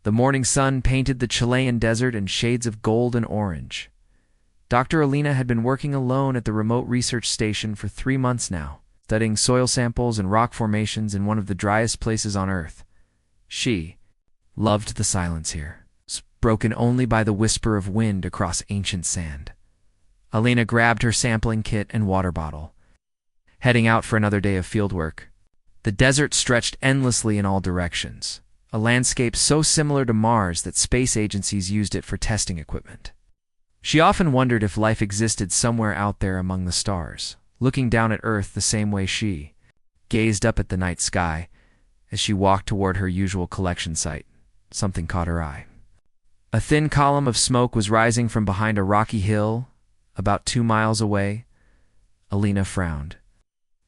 The morning sun painted the Chilean desert in shades of gold and orange. Dr. Alina had been working alone at the remote research station for 3 months now, studying soil samples and rock formations in one of the driest places on Earth. She loved the silence here, broken only by the whisper of wind across ancient sand. Alina grabbed her sampling kit and water bottle, heading out for another day of fieldwork. The desert stretched endlessly in all directions, a landscape so similar to Mars that space agencies used it for testing equipment. She often wondered if life existed somewhere out there among the stars, looking down at Earth the same way she gazed up at the night sky. As she walked toward her usual collection site, something caught her eye. A thin column of smoke was rising from behind a rocky hill about 2 miles away. Alina frowned.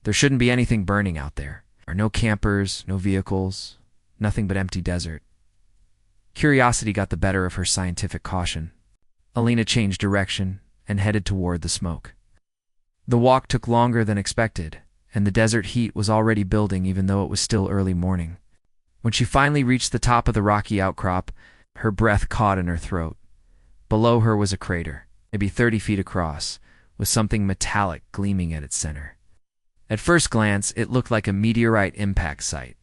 There shouldn't be anything burning out there. There are no campers, no vehicles, nothing but empty desert. Curiosity got the better of her scientific caution. Alina changed direction and headed toward the smoke. The walk took longer than expected, and the desert heat was already building even though it was still early morning. When she finally reached the top of the rocky outcrop, her breath caught in her throat. Below her was a crater, maybe 30 feet across, with something metallic gleaming at its center. At first glance, it looked like a meteorite impact site.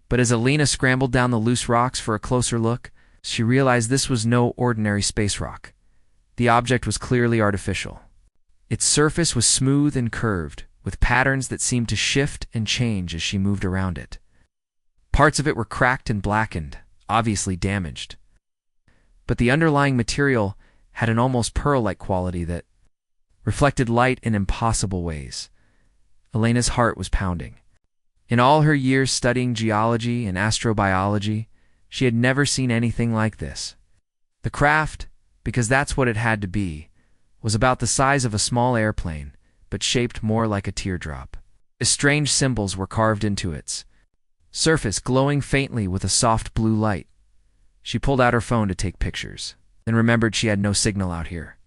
But as Alina scrambled down the loose rocks for a closer look, she realized this was no ordinary space rock. The object was clearly artificial. Its surface was smooth and curved, with patterns that seemed to shift and change as she moved around it. Parts of it were cracked and blackened, obviously damaged. But the underlying material had an almost pearl-like quality that reflected light in impossible ways. Alina's heart was pounding. In all her years studying geology and astrobiology, she had never seen anything like this. The craft, because that's what it had to be, was about the size of a small airplane, but shaped more like a teardrop. Strange symbols were carved into its surface, glowing faintly with a soft blue light. She pulled out her phone to take pictures, then remembered she had no signal out here.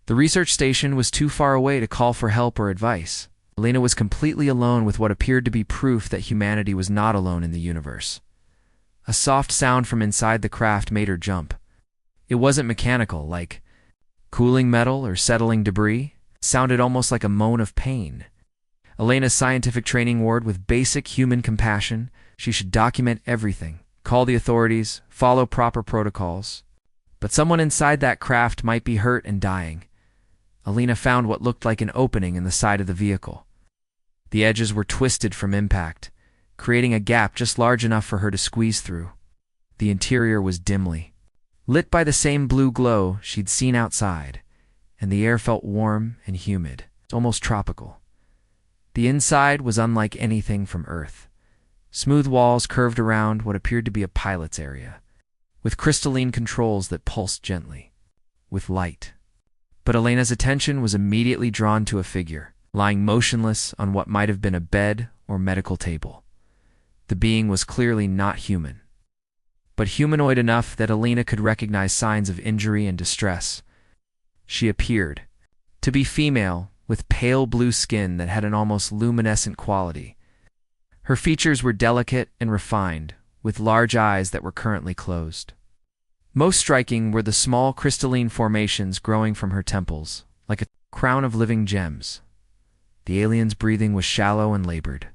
The research station was too far away to call for help or advice. Alina was completely alone with what appeared to be proof that humanity was not alone in the universe. A soft sound from inside the craft made her jump. It wasn't mechanical, like cooling metal or settling debris. It sounded almost like a moan of pain. Alina's scientific training warned with basic human compassion she should document everything, call the authorities, follow proper protocols. But someone inside that craft might be hurt and dying. Alina found what looked like an opening in the side of the vehicle. The edges were twisted from impact, creating a gap just large enough for her to squeeze through. The interior was dimly lit by the same blue glow she'd seen outside, and the air felt warm and humid, almost tropical. The inside was unlike anything from Earth. Smooth walls curved around what appeared to be a pilot's area, with crystalline controls that pulsed gently, with light. But Alina's attention was immediately drawn to a figure, lying motionless on what might have been a bed or medical table. The being was clearly not human, but humanoid enough that Alina could recognize signs of injury and distress. She appeared to be female, with pale blue skin that had an almost luminescent quality. Her features were delicate and refined, with large eyes that were currently closed. Most striking were the small crystalline formations growing from her temples, like a crown of living gems. The alien's breathing was shallow and labored.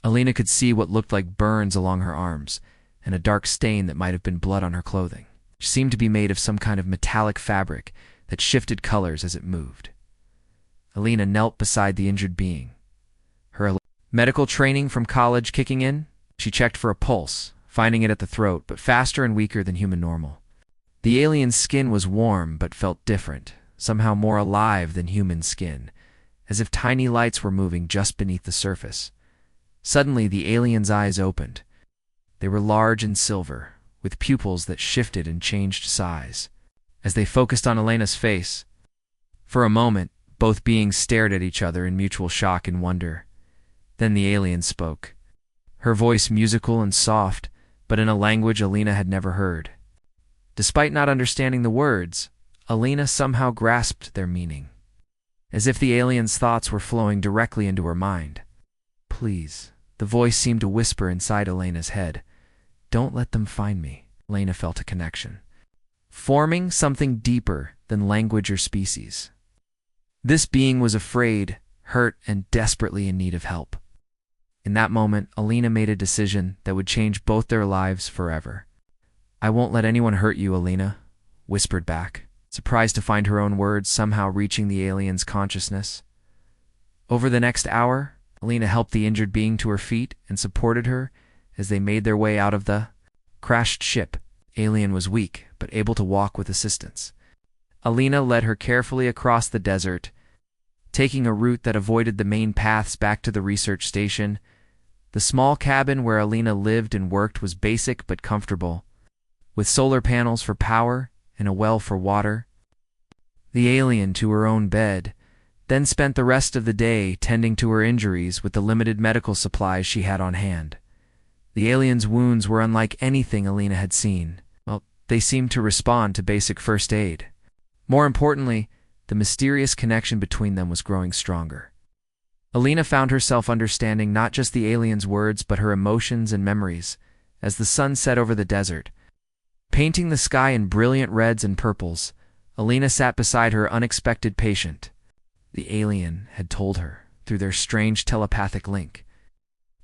Alina could see what looked like burns along her arms, and a dark stain that might have been blood on her clothing. She seemed to be made of some kind of metallic fabric that shifted colors as it moved. Alina knelt beside the injured being. Her medical training from college kicking in, she checked for a pulse, finding it at the throat, but faster and weaker than human normal. The alien's skin was warm but felt different, somehow more alive than human skin, as if tiny lights were moving just beneath the surface. Suddenly, the alien's eyes opened. They were large and silver, with pupils that shifted and changed size. As they focused on Alina's face, for a moment, both beings stared at each other in mutual shock and wonder. Then the alien spoke, her voice musical and soft, but in a language Alina had never heard. Despite not understanding the words, Alina somehow grasped their meaning, as if the alien's thoughts were flowing directly into her mind. "Please," the voice seemed to whisper inside Alina's head, "don't let them find me. Elena felt a connection, forming something deeper than language or species. This being was afraid, hurt, and desperately in need of help. In that moment, Elena made a decision that would change both their lives forever. "I won't let anyone hurt you, Elena," whispered back, surprised to find her own words somehow reaching the alien's consciousness. Over the next hour, Elena helped the injured being to her feet and supported her as they made their way out of the crashed ship. Alien was weak, but able to walk with assistance. Elena led her carefully across the desert, taking a route that avoided the main paths back to the research station. The small cabin where Elena lived and worked was basic but comfortable, with solar panels for power and a well for water. The alien to her own bed, then spent the rest of the day tending to her injuries with the limited medical supplies she had on hand. The alien's wounds were unlike anything Elena had seen. Well, they seemed to respond to basic first aid. More importantly, the mysterious connection between them was growing stronger. Elena found herself understanding not just the alien's words but her emotions and memories as the sun set over the desert. Painting the sky in brilliant reds and purples, Elena sat beside her unexpected patient. The alien had told her, through their strange telepathic link,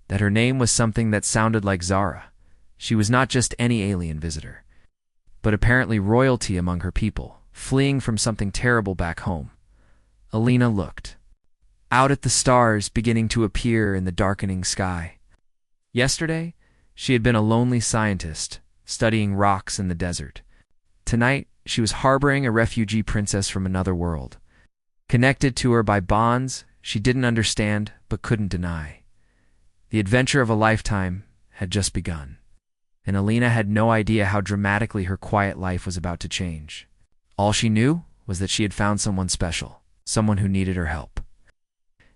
that her name was something that sounded like Zara. She was not just any alien visitor, but apparently royalty among her people, fleeing from something terrible back home. Elena looked out at the stars beginning to appear in the darkening sky. Yesterday, she had been a lonely scientist, studying rocks in the desert. Tonight, she was harboring a refugee princess from another world, connected to her by bonds she didn't understand but couldn't deny. The adventure of a lifetime had just begun, and Elena had no idea how dramatically her quiet life was about to change. All she knew was that she had found someone special, someone who needed her help,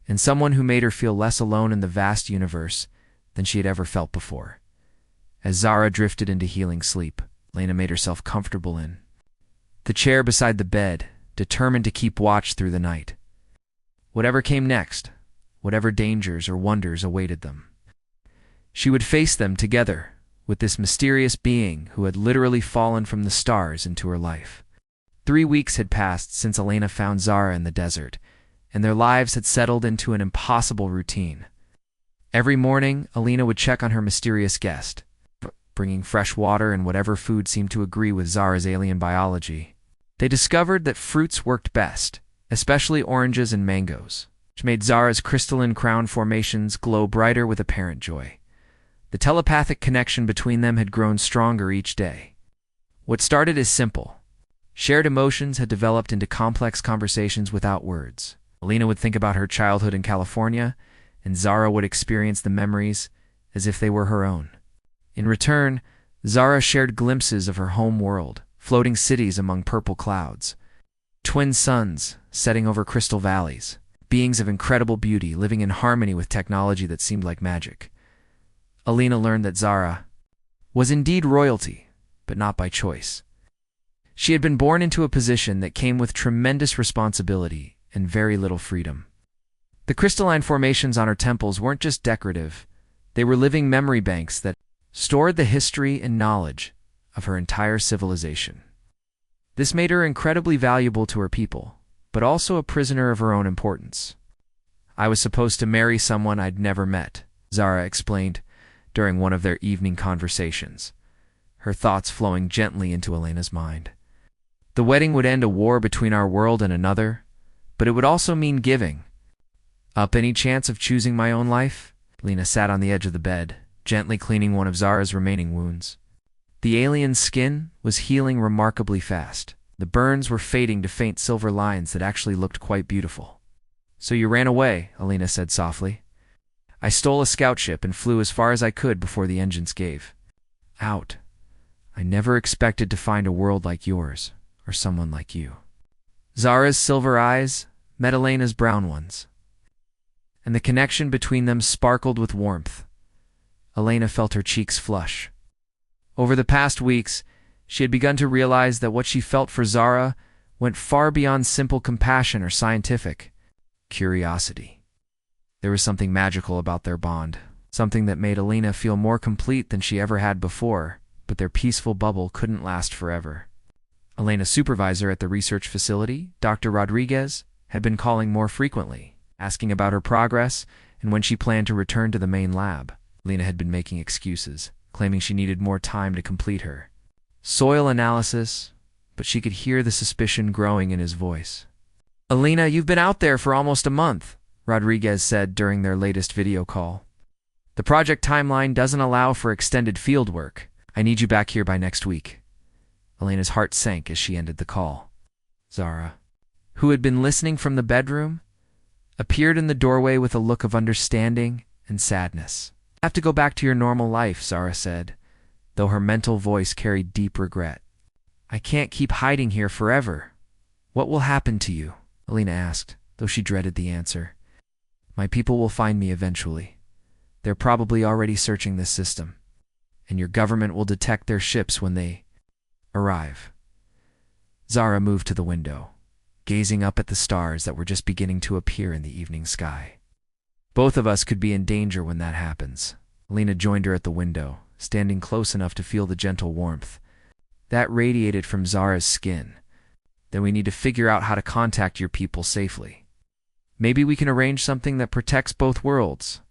and someone who made her feel less alone in the vast universe than she had ever felt before. As Zara drifted into healing sleep, Elena made herself comfortable in the chair beside the bed, determined to keep watch through the night. Whatever came next, whatever dangers or wonders awaited them, she would face them together with this mysterious being who had literally fallen from the stars into her life. 3 weeks had passed since Elena found Zara in the desert, and their lives had settled into an impossible routine. Every morning, Elena would check on her mysterious guest, bringing fresh water and whatever food seemed to agree with Zara's alien biology. They discovered that fruits worked best, especially oranges and mangoes, which made Zara's crystalline crown formations glow brighter with apparent joy. The telepathic connection between them had grown stronger each day. What started as simple, shared emotions had developed into complex conversations without words. Elena would think about her childhood in California, and Zara would experience the memories as if they were her own. In return, Zara shared glimpses of her home world, floating cities among purple clouds, twin suns setting over crystal valleys, beings of incredible beauty living in harmony with technology that seemed like magic. Elena learned that Zara was indeed royalty, but not by choice. She had been born into a position that came with tremendous responsibility and very little freedom. The crystalline formations on her temples weren't just decorative, they were living memory banks that stored the history and knowledge of her entire civilization. This made her incredibly valuable to her people, but also a prisoner of her own importance. "I was supposed to marry someone I'd never met," Zara explained during one of their evening conversations, her thoughts flowing gently into Elena's mind. "The wedding would end a war between our world and another, but it would also mean giving up any chance of choosing my own life." Elena sat on the edge of the bed, gently cleaning one of Zara's remaining wounds. The alien's skin was healing remarkably fast. The burns were fading to faint silver lines that actually looked quite beautiful. "So you ran away," Elena said softly. "I stole a scout ship and flew as far as I could before the engines gave out. I never expected to find a world like yours, or someone like you." Zara's silver eyes met Elena's brown ones, and the connection between them sparkled with warmth. Elena felt her cheeks flush. Over the past weeks, she had begun to realize that what she felt for Zara went far beyond simple compassion or scientific curiosity. There was something magical about their bond, something that made Elena feel more complete than she ever had before. but their peaceful bubble couldn't last forever. Elena's supervisor at the research facility, Dr. Rodriguez, had been calling more frequently, asking about her progress and when she planned to return to the main lab. Elena had been making excuses, claiming she needed more time to complete her soil analysis, but she could hear the suspicion growing in his voice. "Elena, you've been out there for almost a month," Rodriguez said during their latest video call. "The project timeline doesn't allow for extended field work. I need you back here by next week." Elena's heart sank as she ended the call. Zara, who had been listening from the bedroom, appeared in the doorway with a look of understanding and sadness. "You have to go back to your normal life," Zara said, though her mental voice carried deep regret. "I can't keep hiding here forever." "What will happen to you?" Elena asked, though she dreaded the answer. "My people will find me eventually. They're probably already searching this system, and your government will detect their ships when they arrive." Zara moved to the window, gazing up at the stars that were just beginning to appear in the evening sky. "Both of us could be in danger when that happens." Elena joined her at the window, standing close enough to feel the gentle warmth that radiated from Zara's skin. "Then we need to figure out how to contact your people safely. Maybe we can arrange something that protects both worlds."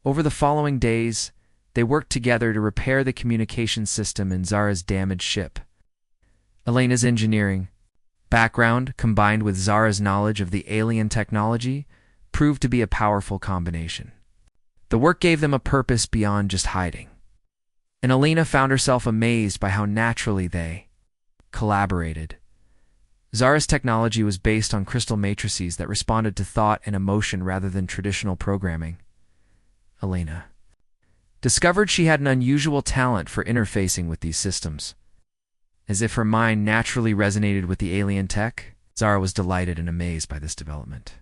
Over the following days, they worked together to repair the communication system in Zara's damaged ship. Elena's engineering background, combined with Zara's knowledge of the alien technology, proved to be a powerful combination. The work gave them a purpose beyond just hiding, and Elena found herself amazed by how naturally they collaborated. Zara's technology was based on crystal matrices that responded to thought and emotion rather than traditional programming. Elena discovered she had an unusual talent for interfacing with these systems. As if her mind naturally resonated with the alien tech, Zara was delighted and amazed by this development.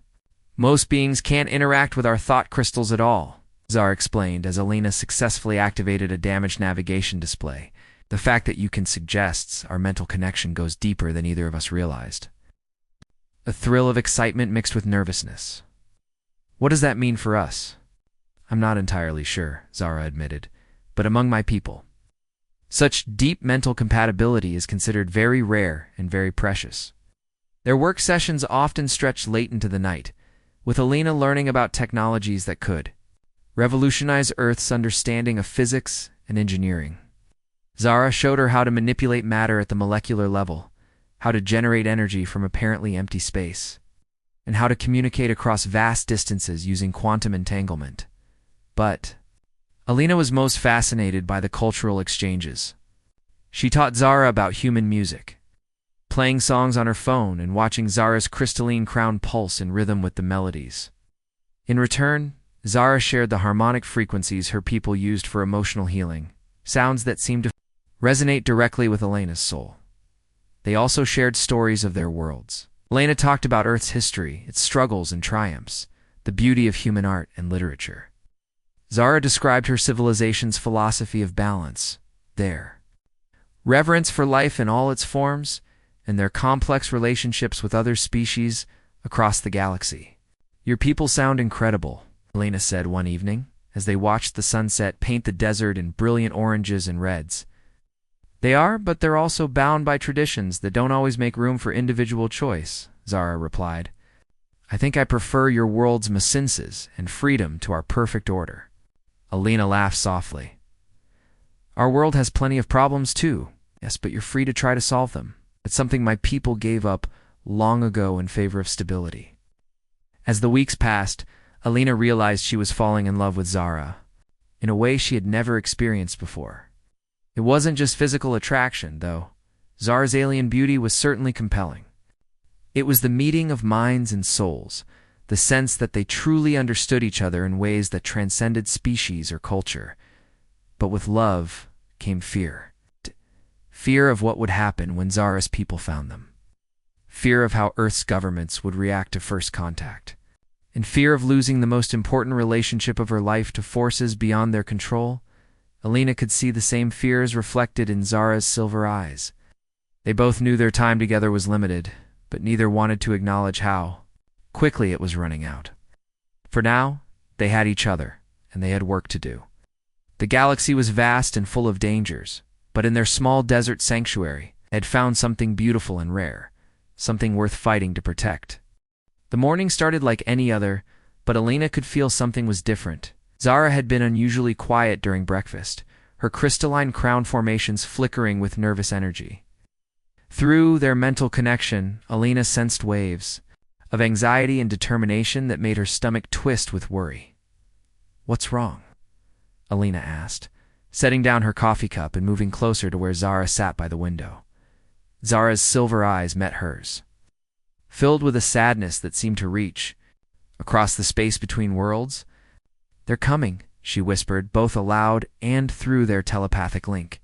"Most beings can't interact with our thought crystals at all," Zara explained as Elena successfully activated a damaged navigation display. "The fact that you can suggests our mental connection goes deeper than either of us realized." A thrill of excitement mixed with nervousness. "What does that mean for us?" "I'm not entirely sure," Zara admitted, "but among my people, such deep mental compatibility is considered very rare and very precious." Their work sessions often stretched late into the night, with Elena learning about technologies that could revolutionize Earth's understanding of physics and engineering. Zara showed her how to manipulate matter at the molecular level, how to generate energy from apparently empty space, and how to communicate across vast distances using quantum entanglement. But Elena was most fascinated by the cultural exchanges. She taught Zara about human music, playing songs on her phone and watching Zara's crystalline crown pulse in rhythm with the melodies. In return, Zara shared the harmonic frequencies her people used for emotional healing, sounds that seemed to resonate directly with Elena's soul. They also shared stories of their worlds. Elena talked about Earth's history, its struggles and triumphs, the beauty of human art and literature. Zara described her civilization's philosophy of balance, their reverence for life in all its forms, and their complex relationships with other species across the galaxy. "Your people sound incredible," Elena said one evening, as they watched the sunset paint the desert in brilliant oranges and reds. "They are, but they're also bound by traditions that don't always make room for individual choice," Zara replied. "I think I prefer your world's mesenses and freedom to our perfect order." Elena laughed softly. "Our world has plenty of problems too. Yes, but you're free to try to solve them. It's something my people gave up long ago in favor of stability." As the weeks passed, Elena realized she was falling in love with Zara in a way she had never experienced before. It wasn't just physical attraction, though. Zara's alien beauty was certainly compelling. It was the meeting of minds and souls, the sense that they truly understood each other in ways that transcended species or culture. But with love came fear. Fear of what would happen when Zara's people found them. Fear of how Earth's governments would react to first contact. And fear of losing the most important relationship of her life to forces beyond their control. Elena could see the same fears reflected in Zara's silver eyes. They both knew their time together was limited, but neither wanted to acknowledge how quickly it was running out. For now, they had each other, and they had work to do. The galaxy was vast and full of dangers, but in their small desert sanctuary, had found something beautiful and rare, something worth fighting to protect. The morning started like any other, but Alina could feel something was different. Zara had been unusually quiet during breakfast, her crystalline crown formations flickering with nervous energy. Through their mental connection, Alina sensed waves of anxiety and determination that made her stomach twist with worry. "What's wrong?" Alina asked, setting down her coffee cup and moving closer to where Zara sat by the window. Zara's silver eyes met hers, filled with a sadness that seemed to reach across the space between worlds. "They're coming," she whispered, both aloud and through their telepathic link.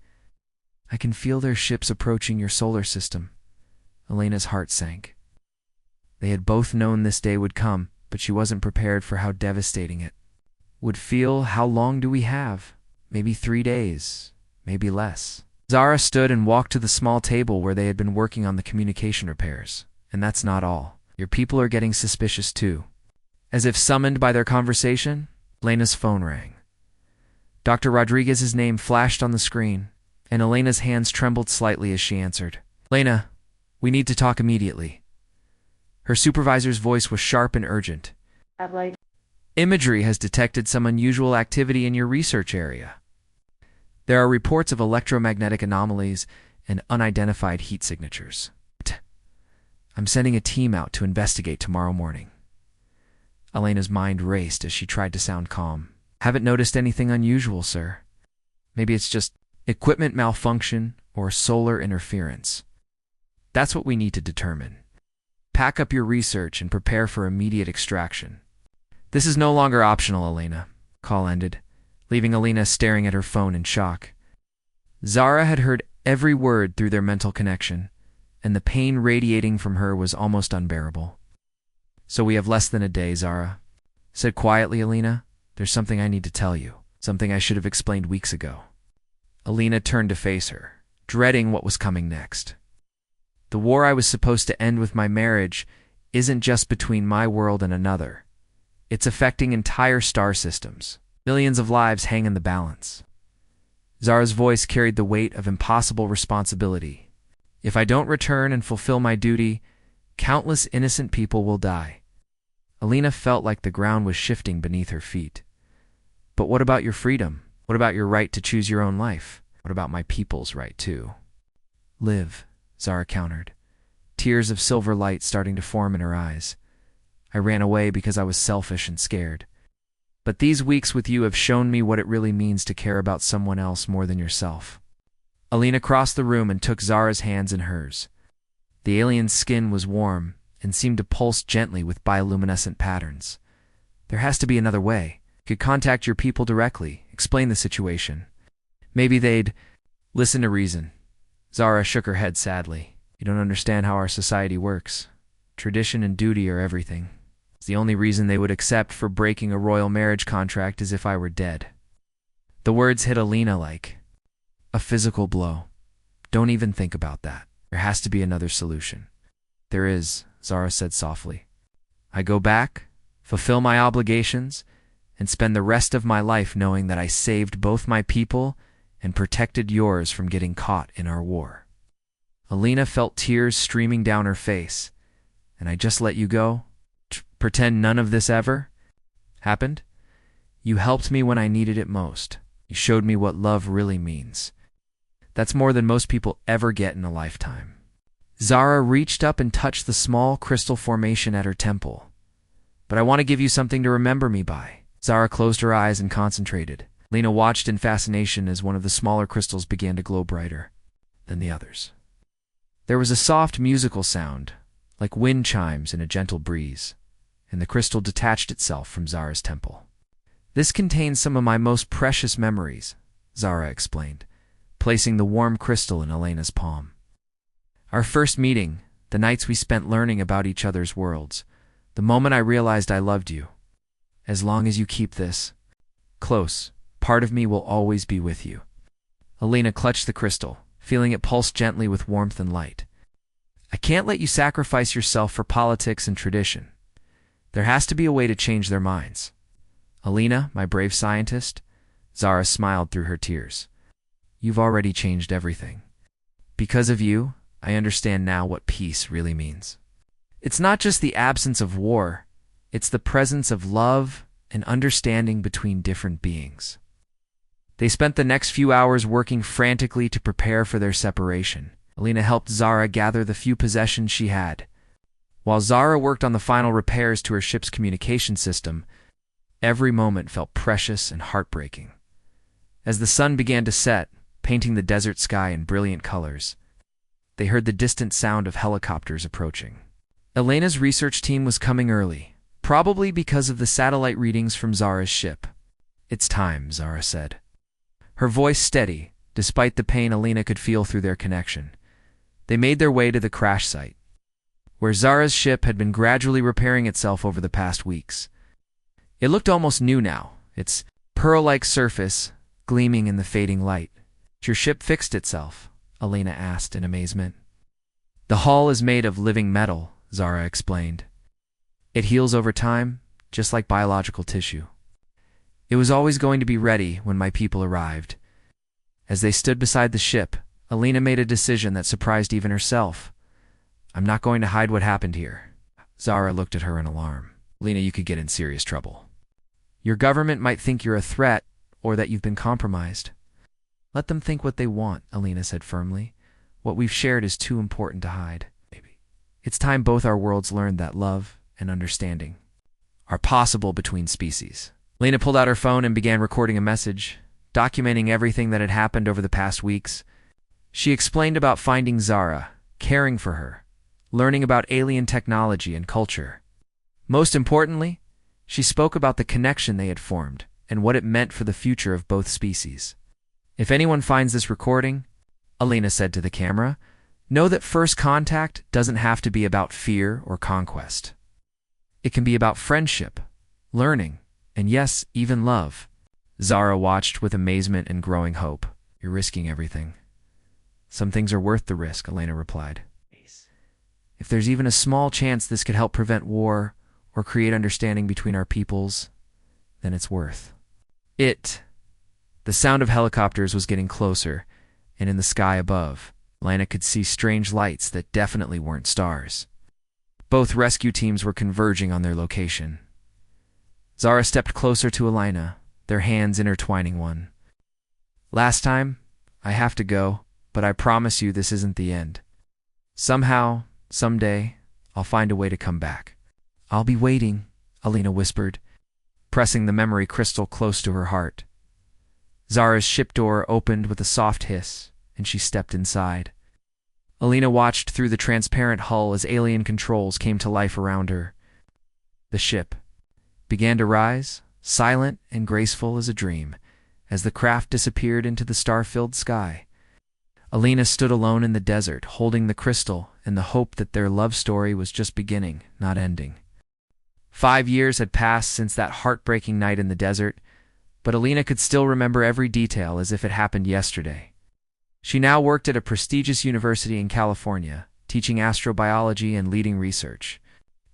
"I can feel their ships approaching your solar system." Alina's heart sank. They had both known this day would come, but she wasn't prepared for how devastating it would feel. "How long do we have? Maybe 3 days, maybe less." Zara stood and walked to the small table where they had been working on the communication repairs. "And that's not all. Your people are getting suspicious too." As if summoned by their conversation, Lena's phone rang. Dr. Rodriguez's name flashed on the screen, and Elena's hands trembled slightly as she answered. "Lena, we need to talk immediately." Her supervisor's voice was sharp and urgent. "Imagery has detected some unusual activity in your research area. There are reports of electromagnetic anomalies and unidentified heat signatures. I'm sending a team out to investigate tomorrow morning." Elena's mind raced as she tried to sound calm. "Haven't noticed anything unusual, sir. Maybe it's just equipment malfunction or solar interference. That's what we need to determine. Pack up your research and prepare for immediate extraction." "This is no longer optional, Elena," call ended, leaving Alina staring at her phone in shock. Zara had heard every word through their mental connection, and the pain radiating from her was almost unbearable. "So we have less than a day, Zara," said quietly Alina. "There's something I need to tell you, something I should have explained weeks ago." Alina turned to face her, dreading what was coming next. "The war I was supposed to end with my marriage isn't just between my world and another. It's affecting entire star systems. Millions of lives hang in the balance." Zara's voice carried the weight of impossible responsibility. "If I don't return and fulfill my duty, countless innocent people will die." Alina felt like the ground was shifting beneath her feet. "But what about your freedom? What about your right to choose your own life? What about my people's right too?" "Live," Zara countered, tears of silver light starting to form in her eyes. "I ran away because I was selfish and scared. But these weeks with you have shown me what it really means to care about someone else more than yourself." Alina crossed the room and took Zara's hands in hers. The alien's skin was warm and seemed to pulse gently with bioluminescent patterns. "There has to be another way. You could contact your people directly, explain the situation. Maybe they'd listen to reason." Zara shook her head sadly. "You don't understand how our society works. Tradition and duty are everything. It's the only reason they would accept for breaking a royal marriage contract is if I were dead." The words hit Alina like a physical blow. "Don't even think about that. There has to be another solution." "There is," Zara said softly. "I go back, fulfill my obligations, and spend the rest of my life knowing that I saved both my people and protected yours from getting caught in our war." Alina felt tears streaming down her face. "And I just let you go? Pretend none of this ever happened? You helped me when I needed it most. You showed me what love really means. That's more than most people ever get in a lifetime." Zara reached up and touched the small crystal formation at her temple. "But I want to give you something to remember me by." Zara closed her eyes and concentrated. Lena watched in fascination as one of the smaller crystals began to glow brighter than the others. There was a soft musical sound, like wind chimes in a gentle breeze, and the crystal detached itself from Zara's temple. "This contains some of my most precious memories," Zara explained, placing the warm crystal in Elena's palm. "Our first meeting, the nights we spent learning about each other's worlds, the moment I realized I loved you. As long as you keep this close, part of me will always be with you." Alina clutched the crystal, feeling it pulse gently with warmth and light. "I can't let you sacrifice yourself for politics and tradition. There has to be a way to change their minds. Alina, my brave scientist," Zara smiled through her tears, you've already changed everything. Because of you, I understand now what peace really means. It's not just the absence of war, it's the presence of love and understanding between different beings. They spent the next few hours working frantically to prepare for their separation. Alina helped Zara gather the few possessions she had. While Zara worked on the final repairs to her ship's communication system, every moment felt precious and heartbreaking. As the sun began to set, painting the desert sky in brilliant colors, they heard the distant sound of helicopters approaching. Elena's research team was coming early, probably because of the satellite readings from Zara's ship. "It's time," Zara said. Her voice steady, despite the pain Alina could feel through their connection. They made their way to the crash site, where Zara's ship had been gradually repairing itself over the past weeks. It looked almost new now, its pearl-like surface gleaming in the fading light. "Your ship fixed itself?" Alina asked in amazement. "The hull is made of living metal," Zara explained. "It heals over time, just like biological tissue. It was always going to be ready when my people arrived." As they stood beside the ship, Alina made a decision that surprised even herself. "I'm not going to hide what happened here." Zara looked at her in alarm. "Alina, you could get in serious trouble. Your government might think you're a threat or that you've been compromised." "Let them think what they want," Alina said firmly. "What we've shared is too important to hide. It's time both our worlds learned that love and understanding are possible between species." Alina pulled out her phone and began recording a message, documenting everything that had happened over the past weeks. She explained about finding Zara, caring for her, learning about alien technology and culture. Most importantly, she spoke about the connection they had formed and what it meant for the future of both species. "If anyone finds this recording," Alina said to the camera, "know that first contact doesn't have to be about fear or conquest. It can be about friendship, learning, and yes, even love." Zara watched with amazement and growing hope. "You're risking everything." "Some things are worth the risk," Alina replied. "If there's even a small chance this could help prevent war or create understanding between our peoples, then it's worth it." The sound of helicopters was getting closer, and in the sky above, Alina could see strange lights that definitely weren't stars. Both rescue teams were converging on their location. Zara stepped closer to Alina, their hands intertwining one. "Last time, I have to go, but I promise you this isn't the end. Somehow, someday, I'll find a way to come back." "I'll be waiting," Alina whispered, pressing the memory crystal close to her heart. Zara's ship door opened with a soft hiss, and she stepped inside. Alina watched through the transparent hull as alien controls came to life around her. The ship began to rise, silent and graceful as a dream, as the craft disappeared into the star-filled sky. Alina stood alone in the desert, holding the crystal and the hope that their love story was just beginning, not ending. 5 years had passed since that heartbreaking night in the desert, but Alina could still remember every detail as if it happened yesterday. She now worked at a prestigious university in California, teaching astrobiology and leading research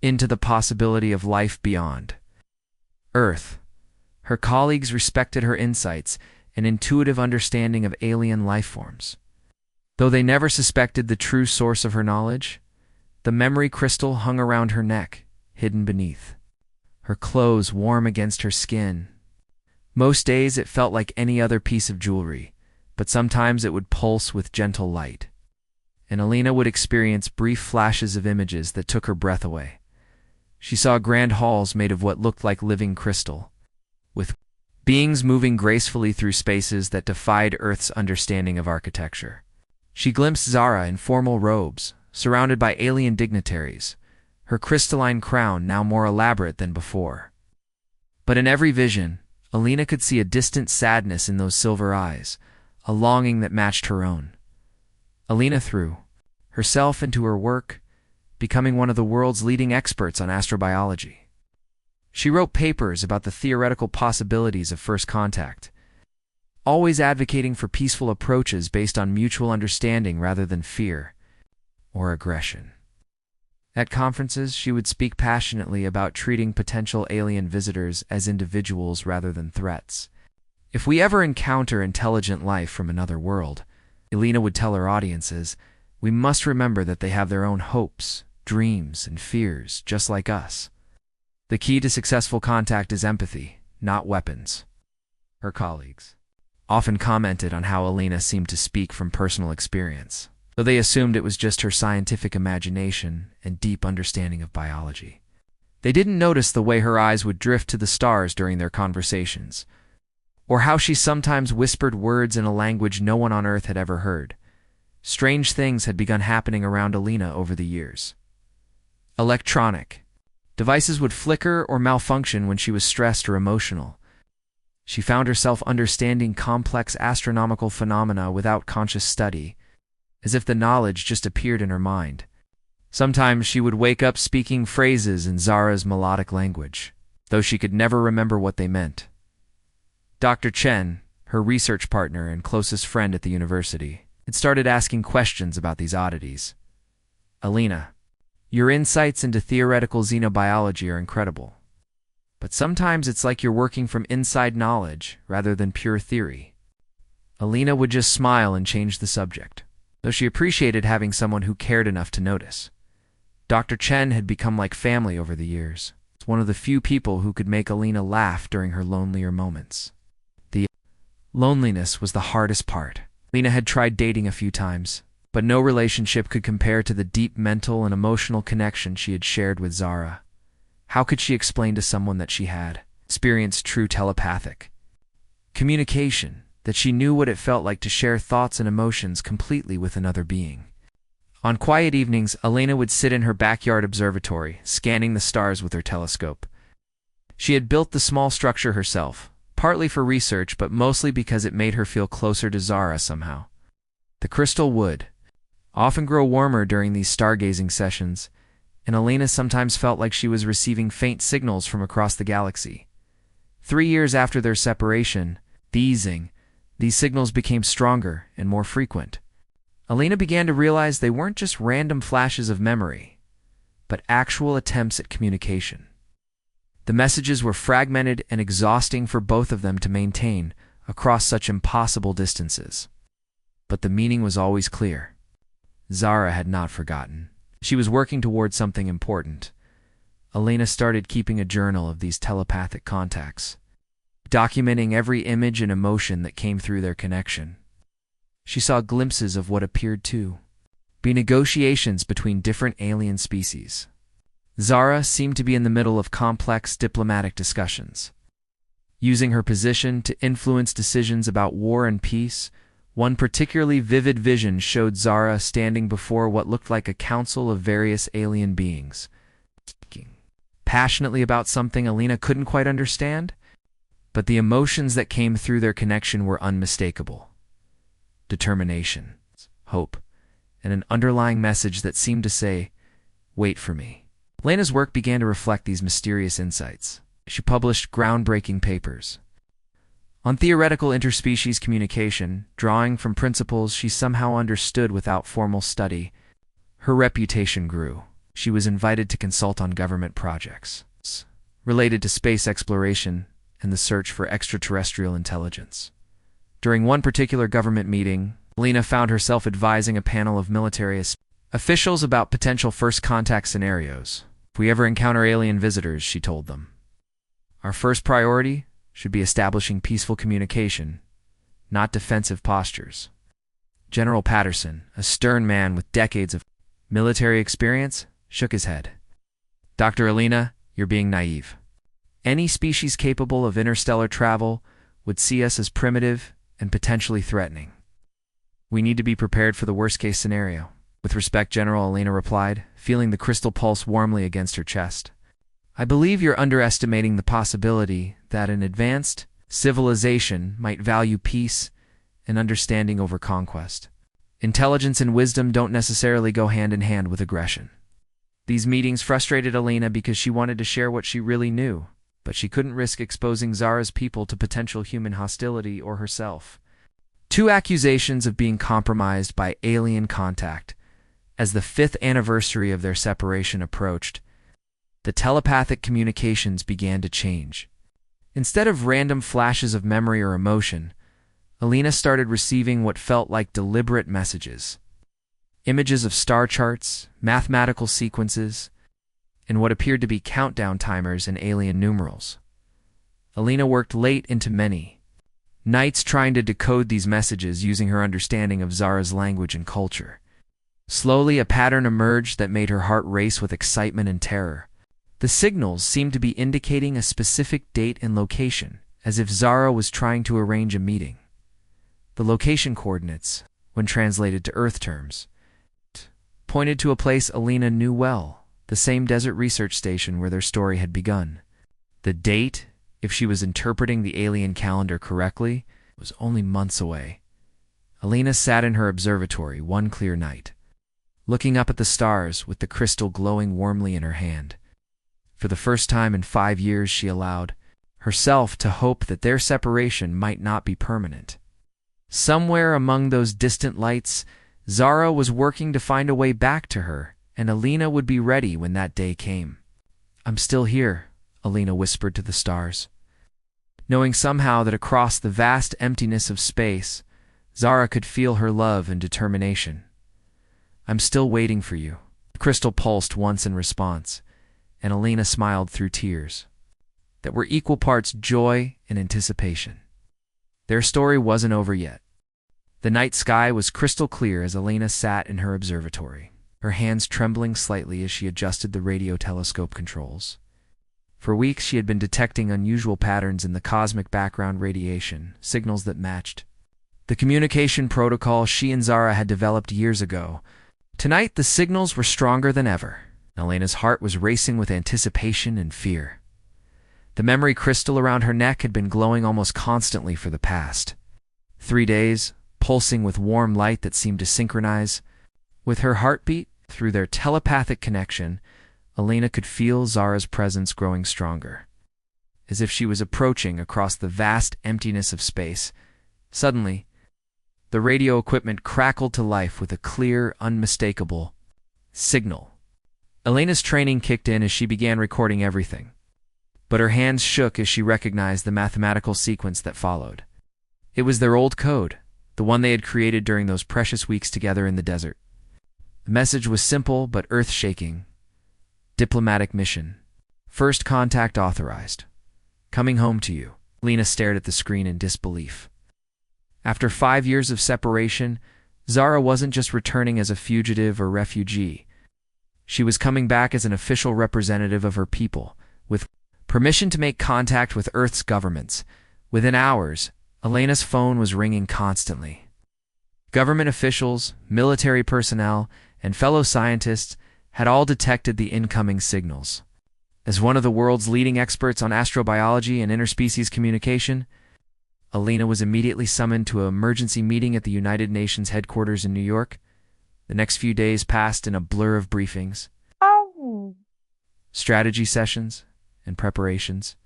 into the possibility of life beyond Earth. Her colleagues respected her insights and intuitive understanding of alien life forms. Though they never suspected the true source of her knowledge, the memory crystal hung around her neck, hidden beneath. Her clothes warm against her skin. Most days it felt like any other piece of jewelry, but sometimes it would pulse with gentle light. And Alina would experience brief flashes of images that took her breath away. She saw grand halls made of what looked like living crystal, with beings moving gracefully through spaces that defied Earth's understanding of architecture. She glimpsed Zara in formal robes, surrounded by alien dignitaries, her crystalline crown now more elaborate than before. But in every vision, Alina could see a distant sadness in those silver eyes, a longing that matched her own. Alina threw herself into her work, becoming one of the world's leading experts on astrobiology. She wrote papers about the theoretical possibilities of first contact, always advocating for peaceful approaches based on mutual understanding rather than fear or aggression. At conferences, she would speak passionately about treating potential alien visitors as individuals rather than threats. If we ever encounter intelligent life from another world, Alina would tell her audiences, we must remember that they have their own hopes, dreams, and fears, just like us. The key to successful contact is empathy, not weapons. Her colleagues often commented on how Alina seemed to speak from personal experience, though they assumed it was just her scientific imagination and deep understanding of biology. They didn't notice the way her eyes would drift to the stars during their conversations, or how she sometimes whispered words in a language no one on Earth had ever heard. Strange things had begun happening around Alina over the years. Electronic devices would flicker or malfunction when she was stressed or emotional. She found herself understanding complex astronomical phenomena without conscious study, as if the knowledge just appeared in her mind. Sometimes she would wake up speaking phrases in Zara's melodic language, though she could never remember what they meant. Dr. Chen, her research partner and closest friend at the university, had started asking questions about these oddities. Alina, your insights into theoretical xenobiology are incredible. But sometimes it's like you're working from inside knowledge rather than pure theory. Alina would just smile and change the subject, though she appreciated having someone who cared enough to notice. Dr. Chen had become like family over the years. It's one of the few people who could make Alina laugh during her lonelier moments. The loneliness was the hardest part. Alina had tried dating a few times, but no relationship could compare to the deep mental and emotional connection she had shared with Zara. How could she explain to someone that she had experienced true telepathic communication, that she knew what it felt like to share thoughts and emotions completely with another being? On quiet evenings, Alina would sit in her backyard observatory, scanning the stars with her telescope. She had built the small structure herself, partly for research but mostly because it made her feel closer to Zara somehow. The crystal would often grow warmer during these stargazing sessions, and Alina sometimes felt like she was receiving faint signals from across the galaxy. 3 years after their separation, these signals became stronger and more frequent. Alina began to realize they weren't just random flashes of memory, but actual attempts at communication. The messages were fragmented and exhausting for both of them to maintain across such impossible distances. But the meaning was always clear. Zara had not forgotten. She was working towards something important. Alina started keeping a journal of these telepathic contacts, documenting every image and emotion that came through their connection. She saw glimpses of what appeared to be negotiations between different alien species. Zara seemed to be in the middle of complex diplomatic discussions, using her position to influence decisions about war and peace. One particularly vivid vision showed Zara standing before what looked like a council of various alien beings, speaking passionately about something Alina couldn't quite understand, but the emotions that came through their connection were unmistakable. Determination, hope, and an underlying message that seemed to say, "Wait for me." Alina's work began to reflect these mysterious insights. She published groundbreaking papers on theoretical interspecies communication, drawing from principles she somehow understood without formal study. Her reputation grew. She was invited to consult on government projects related to space exploration and the search for extraterrestrial intelligence. During one particular government meeting, Alina found herself advising a panel of military officials about potential first contact scenarios. If we ever encounter alien visitors, she told them, our first priority should be establishing peaceful communication, not defensive postures. General Patterson, a stern man with decades of military experience, shook his head. Dr. Alina, you're being naive. Any species capable of interstellar travel would see us as primitive and potentially threatening. We need to be prepared for the worst-case scenario. With respect, General, Alina replied, feeling the crystal pulse warmly against her chest. I believe you're underestimating the possibility that an advanced civilization might value peace and understanding over conquest. Intelligence and wisdom don't necessarily go hand in hand with aggression. These meetings frustrated Alina because she wanted to share what she really knew, but she couldn't risk exposing Zara's people to potential human hostility or herself. 2 accusations of being compromised by alien contact. As the 5th anniversary of their separation approached, the telepathic communications began to change. Instead of random flashes of memory or emotion, Alina started receiving what felt like deliberate messages. Images of star charts, mathematical sequences, and what appeared to be countdown timers and alien numerals. Alina worked late into many nights trying to decode these messages using her understanding of Zara's language and culture. Slowly, a pattern emerged that made her heart race with excitement and terror. The signals seemed to be indicating a specific date and location, as if Zara was trying to arrange a meeting. The location coordinates, when translated to Earth terms, pointed to a place Alina knew well, the same desert research station where their story had begun. The date, if she was interpreting the alien calendar correctly, was only months away. Alina sat in her observatory one clear night, looking up at the stars with the crystal glowing warmly in her hand. For the first time in 5 years, she allowed herself to hope that their separation might not be permanent. Somewhere among those distant lights, Zara was working to find a way back to her, and Alina would be ready when that day came. "I'm still here," Alina whispered to the stars, knowing somehow that across the vast emptiness of space, Zara could feel her love and determination. "I'm still waiting for you." The crystal pulsed once in response, and Alina smiled through tears that were equal parts joy and anticipation. Their story wasn't over yet. The night sky was crystal clear as Alina sat in her observatory, her hands trembling slightly as she adjusted the radio telescope controls. For weeks she had been detecting unusual patterns in the cosmic background radiation, signals that matched the communication protocol she and Zara had developed years ago. Tonight the signals were stronger than ever. Alina's heart was racing with anticipation and fear. The memory crystal around her neck had been glowing almost constantly for the past 3 days, pulsing with warm light that seemed to synchronize with her heartbeat. Through their telepathic connection, Alina could feel Zara's presence growing stronger, as if she was approaching across the vast emptiness of space. Suddenly, the radio equipment crackled to life with a clear, unmistakable signal. Alina's training kicked in as she began recording everything, but her hands shook as she recognized the mathematical sequence that followed. It was their old code, the one they had created during those precious weeks together in the desert. The message was simple but earth-shaking. Diplomatic mission. First contact authorized. Coming home to you. Alina stared at the screen in disbelief. After 5 years of separation, Zara wasn't just returning as a fugitive or refugee. She was coming back as an official representative of her people, with permission to make contact with Earth's governments. Within hours, Alina's phone was ringing constantly. Government officials, military personnel, and fellow scientists had all detected the incoming signals. As one of the world's leading experts on astrobiology and interspecies communication, Alina was immediately summoned to an emergency meeting at the United Nations headquarters in New York. The next few days passed in a blur of briefings, strategy sessions, and preparations.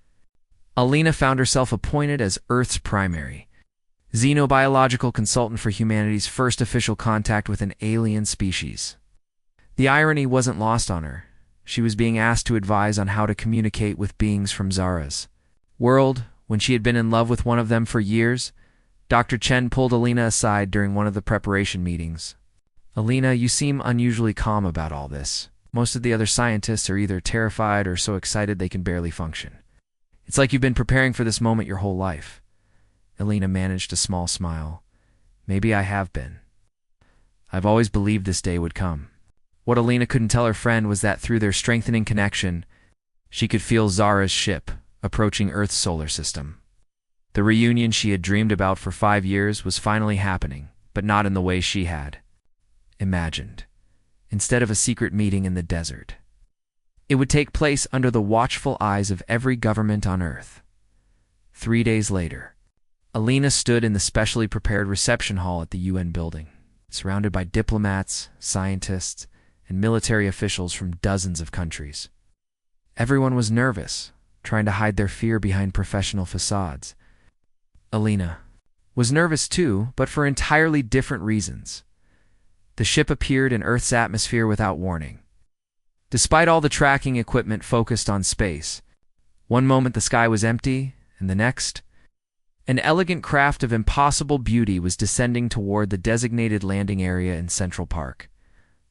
Alina found herself appointed as Earth's primary xenobiological consultant for humanity's first official contact with an alien species. The irony wasn't lost on her. She was being asked to advise on how to communicate with beings from Zara's world. When she had been in love with one of them for years, Dr. Chen pulled Alina aside during one of the preparation meetings. "Alina, you seem unusually calm about all this. Most of the other scientists are either terrified or so excited they can barely function. It's like you've been preparing for this moment your whole life." Alina managed a small smile. "Maybe I have been. I've always believed this day would come." What Alina couldn't tell her friend was that through their strengthening connection, she could feel Zara's ship approaching Earth's solar system. The reunion she had dreamed about for 5 years was finally happening, but not in the way she had imagined. Instead of a secret meeting in the desert, it would take place under the watchful eyes of every government on Earth. 3 days later, Alina stood in the specially prepared reception hall at the UN building, surrounded by diplomats, scientists, and military officials from dozens of countries. Everyone was nervous, trying to hide their fear behind professional facades. Alina was nervous too, but for entirely different reasons. The ship appeared in Earth's atmosphere without warning. Despite all the tracking equipment focused on space, one moment the sky was empty, and the next. An elegant craft of impossible beauty was descending toward the designated landing area in Central Park.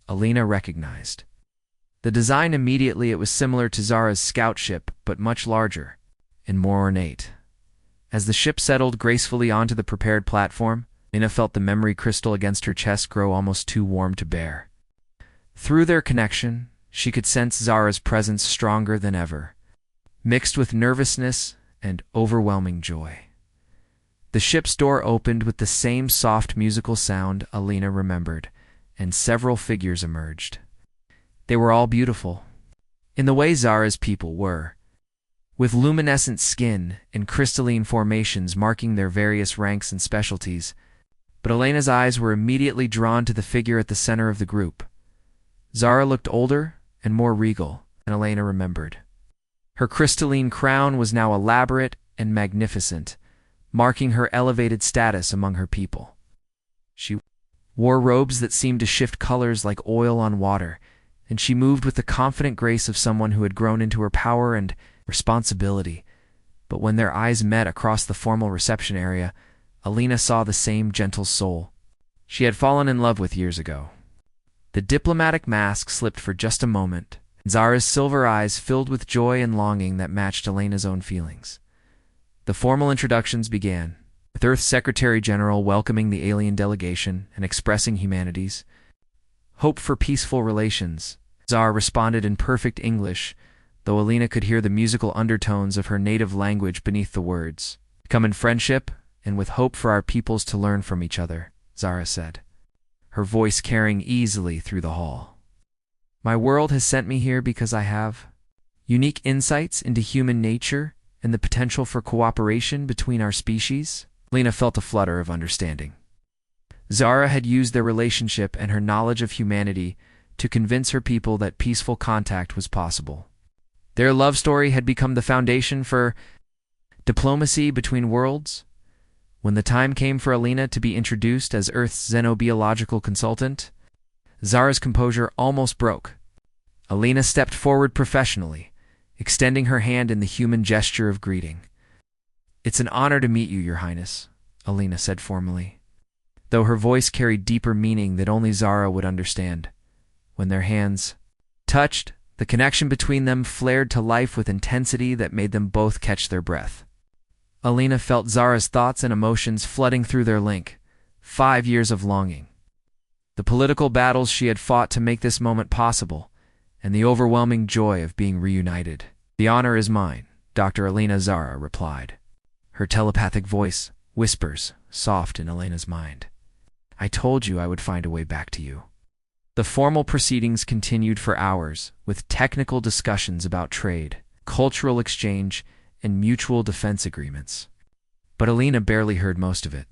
Alina recognized the design immediately. It was similar to Zara's scout ship, but much larger and more ornate. As the ship settled gracefully onto the prepared platform, Alina felt the memory crystal against her chest grow almost too warm to bear. Through their connection, she could sense Zara's presence stronger than ever, mixed with nervousness and overwhelming joy. The ship's door opened with the same soft musical sound Alina remembered, and several figures emerged. They were all beautiful, in the way Zara's people were, with luminescent skin and crystalline formations marking their various ranks and specialties. But Alina's eyes were immediately drawn to the figure at the center of the group. Zara looked older and more regal than Alina remembered. Her crystalline crown was now elaborate and magnificent, marking her elevated status among her people. She wore robes that seemed to shift colors like oil on water, and she moved with the confident grace of someone who had grown into her power and responsibility. But when their eyes met across the formal reception area, Alina saw the same gentle soul she had fallen in love with years ago. The diplomatic mask slipped for just a moment, and Zara's silver eyes filled with joy and longing that matched Alina's own feelings. The formal introductions began, with Earth's Secretary General welcoming the alien delegation and expressing humanity's hope for peaceful relations. Zara responded in perfect English, though Alina could hear the musical undertones of her native language beneath the words. "Come in friendship and with hope for our peoples to learn from each other," Zara said, her voice carrying easily through the hall. "My world has sent me here because I have unique insights into human nature and the potential for cooperation between our species." Alina felt a flutter of understanding. Zara had used their relationship and her knowledge of humanity to convince her people that peaceful contact was possible. Their love story had become the foundation for diplomacy between worlds. When the time came for Alina to be introduced as Earth's xenobiological consultant, Zara's composure almost broke. Alina stepped forward professionally, extending her hand in the human gesture of greeting. "It's an honor to meet you, Your Highness," Alina said formally, though her voice carried deeper meaning that only Zara would understand. When their hands touched, the connection between them flared to life with intensity that made them both catch their breath. Alina felt Zara's thoughts and emotions flooding through their link. 5 years of longing, the political battles she had fought to make this moment possible, and the overwhelming joy of being reunited. "The honor is mine," Dr. Alina Zara replied, her telepathic voice whispers soft in Alina's mind. "I told you I would find a way back to you." The formal proceedings continued for hours, with technical discussions about trade, cultural exchange, and mutual defense agreements. But Alina barely heard most of it.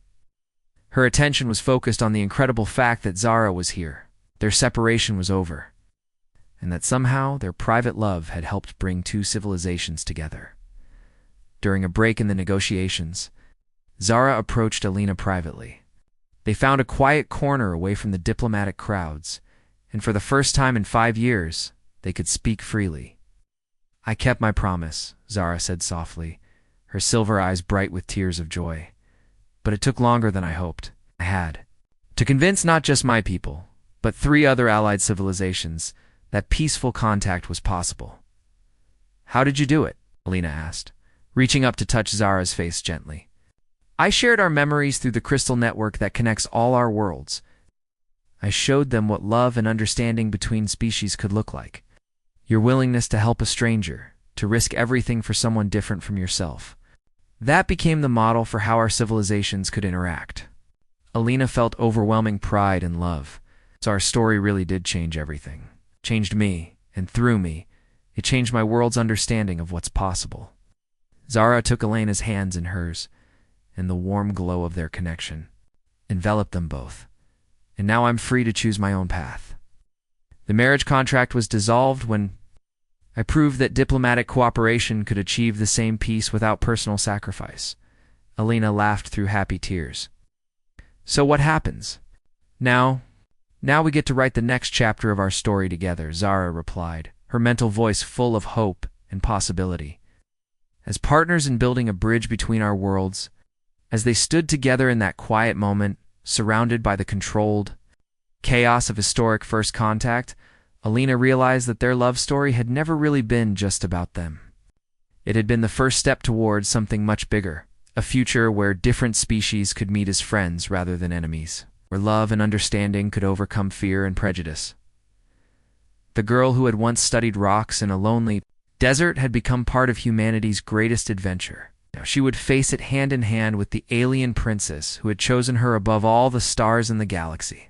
Her attention was focused on the incredible fact that Zara was here, their separation was over, and that somehow their private love had helped bring two civilizations together. During a break in the negotiations, Zara approached Alina privately. They found a quiet corner away from the diplomatic crowds, and for the first time in 5 years, they could speak freely. "I kept my promise," Zara said softly, her silver eyes bright with tears of joy. "But it took longer than I hoped. I had to convince not just my people, but 3 other allied civilizations that peaceful contact was possible." "How did you do it?" Alina asked, reaching up to touch Zara's face gently. "I shared our memories through the crystal network that connects all our worlds. I showed them what love and understanding between species could look like. Your willingness to help a stranger, to risk everything for someone different from yourself. That became the model for how our civilizations could interact." Alina felt overwhelming pride and love. So our story really did change everything. Changed me, and through me, it changed my world's understanding of what's possible. Zara took Alina's hands in hers, and the warm glow of their connection enveloped them both. "And now I'm free to choose my own path." The marriage contract was dissolved when I proved that diplomatic cooperation could achieve the same peace without personal sacrifice. Alina laughed through happy tears. "So what happens? Now we get to write the next chapter of our story together," Zara replied, her mental voice full of hope and possibility. as partners in building a bridge between our worlds. As they stood together in that quiet moment, surrounded by the controlled chaos of historic first contact, Alina realized that their love story had never really been just about them. It had been the first step towards something much bigger, a future where different species could meet as friends rather than enemies, where love and understanding could overcome fear and prejudice. The girl who had once studied rocks in a lonely desert had become part of humanity's greatest adventure. Now she would face it hand in hand with the alien princess who had chosen her above all the stars in the galaxy.